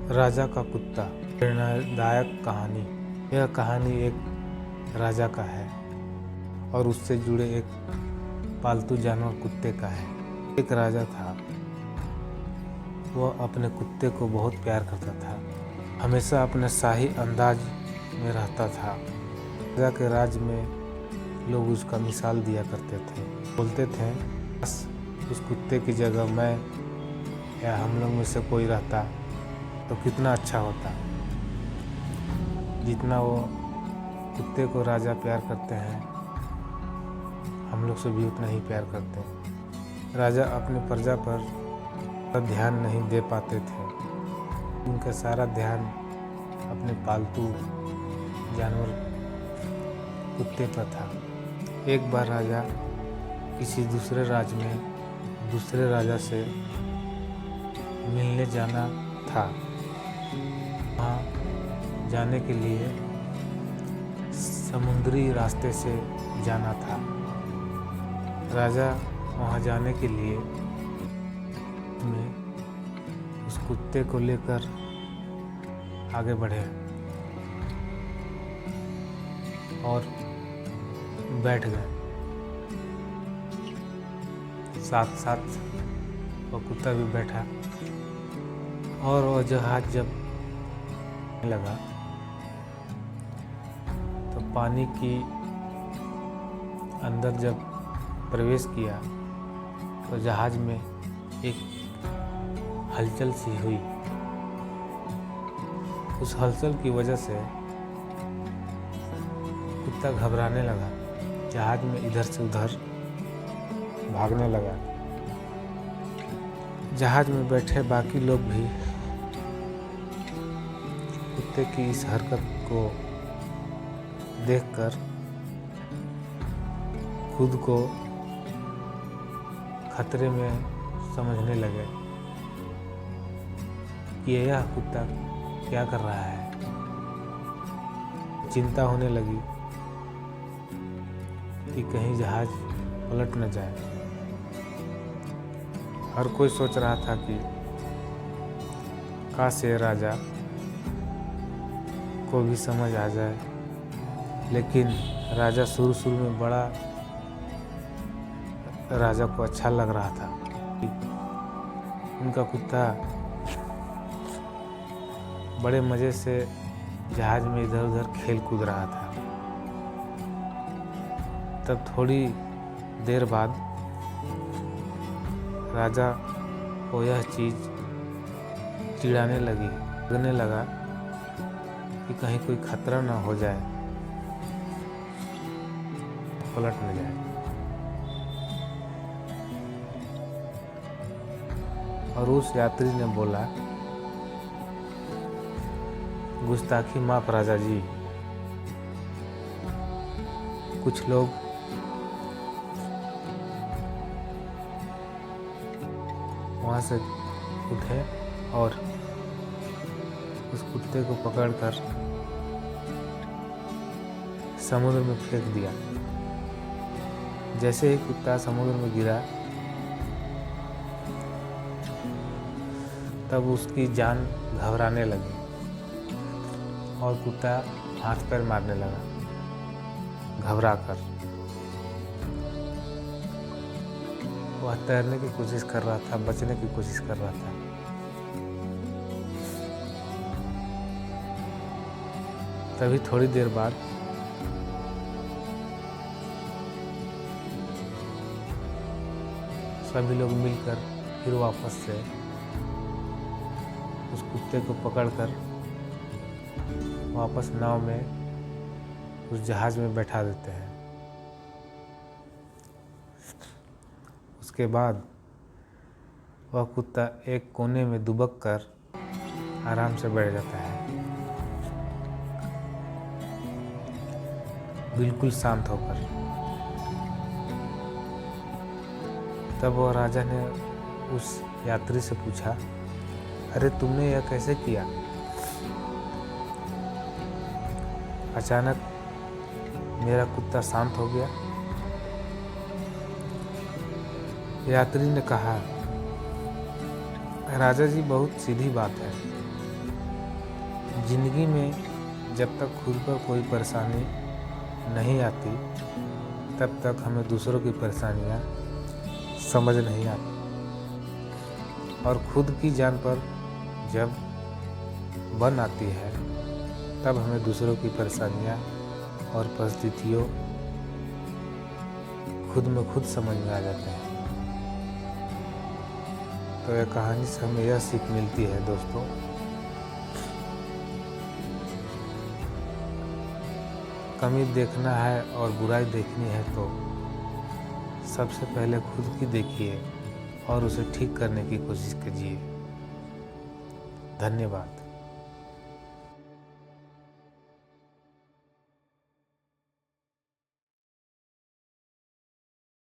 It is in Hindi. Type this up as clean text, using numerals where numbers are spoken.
राजा का कुत्ता। प्रेरणादायक कहानी। यह कहानी एक राजा का है और उससे जुड़े एक पालतू जानवर कुत्ते का है। एक राजा था, वह अपने कुत्ते को बहुत प्यार करता था। हमेशा अपने शाही अंदाज में रहता था। राजा के राज में लोग उसका मिसाल दिया करते थे, बोलते थे बस उस कुत्ते की जगह मैं या हम लोग में से कोई रहता तो कितना अच्छा होता। जितना वो कुत्ते को राजा प्यार करते हैं, हम लोग से भी उतना ही प्यार करते हैं। राजा अपनी प्रजा पर ध्यान नहीं दे पाते थे। उनका सारा ध्यान अपने पालतू जानवर कुत्ते पर था। एक बार राजा किसी दूसरे राज्य में दूसरे राजा से मिलने जाना था। वहाँ जाने के लिए समुद्री रास्ते से जाना था। राजा वहाँ जाने के लिए उस कुत्ते को लेकर आगे बढ़े और बैठ गए। साथ साथ वो कुत्ता भी बैठा और वो जहाज जब लगा तो पानी की अंदर जब प्रवेश किया तो जहाज में एक हलचल सी हुई। उस हलचल की वजह से कुत्ता घबराने लगा, जहाज में इधर से उधर भागने लगा। जहाज में बैठे बाकी लोग भी कुत्ते की इस हरकत को देखकर खुद को खतरे में समझने लगे कि यह कुत्ता क्या कर रहा है। चिंता होने लगी कि कहीं जहाज पलट न जाए। हर कोई सोच रहा था कि काश ये राजा को भी समझ आ जाए, लेकिन राजा शुरू में बड़ा राजा को अच्छा लग रहा था। उनका कुत्ता बड़े मज़े से जहाज में इधर उधर खेल कूद रहा था। तब थोड़ी देर बाद राजा को यह चीज़ चिढ़ाने लगी, लगने लगा कि कहीं कोई खतरा ना हो जाए, पलट न जाए। और उस यात्री ने बोला, गुस्ताखी माफ राजा जी। कुछ लोग वहाँ से उठे और उस कुत्ते को पकड़कर समुद्र में फेंक दिया। जैसे ही कुत्ता समुद्र में गिरा तब उसकी जान घबराने लगी और कुत्ता हाथ पैर मारने लगा घबराकर। वह तैरने की कोशिश कर रहा था, बचने की कोशिश कर रहा था। तभी थोड़ी देर बाद सभी लोग मिलकर फिर वापस से उस कुत्ते को पकड़कर वापस नाव में उस जहाज में बैठा देते हैं। उसके बाद वह कुत्ता एक कोने में दुबक कर आराम से बैठ जाता है, बिल्कुल शांत होकर। तब वह राजा ने उस यात्री से पूछा, अरे तुमने यह कैसे किया? अचानक मेरा कुत्ता शांत हो गया। यात्री ने कहा, राजा जी बहुत सीधी बात है। ज़िंदगी में जब तक खुद पर कोई परेशानी नहीं आती तब तक हमें दूसरों की परेशानियाँ समझ नहीं आती, और खुद की जान पर जब बन आती है तब हमें दूसरों की परेशानियाँ और परिस्थितियों खुद में खुद समझ में आ जाते हैं। तो यह कहानी से हमें यह सीख मिलती है दोस्तों, कमी देखना है और बुराई देखनी है तो सबसे पहले खुद की देखिए और उसे ठीक करने की कोशिश कीजिए। धन्यवाद।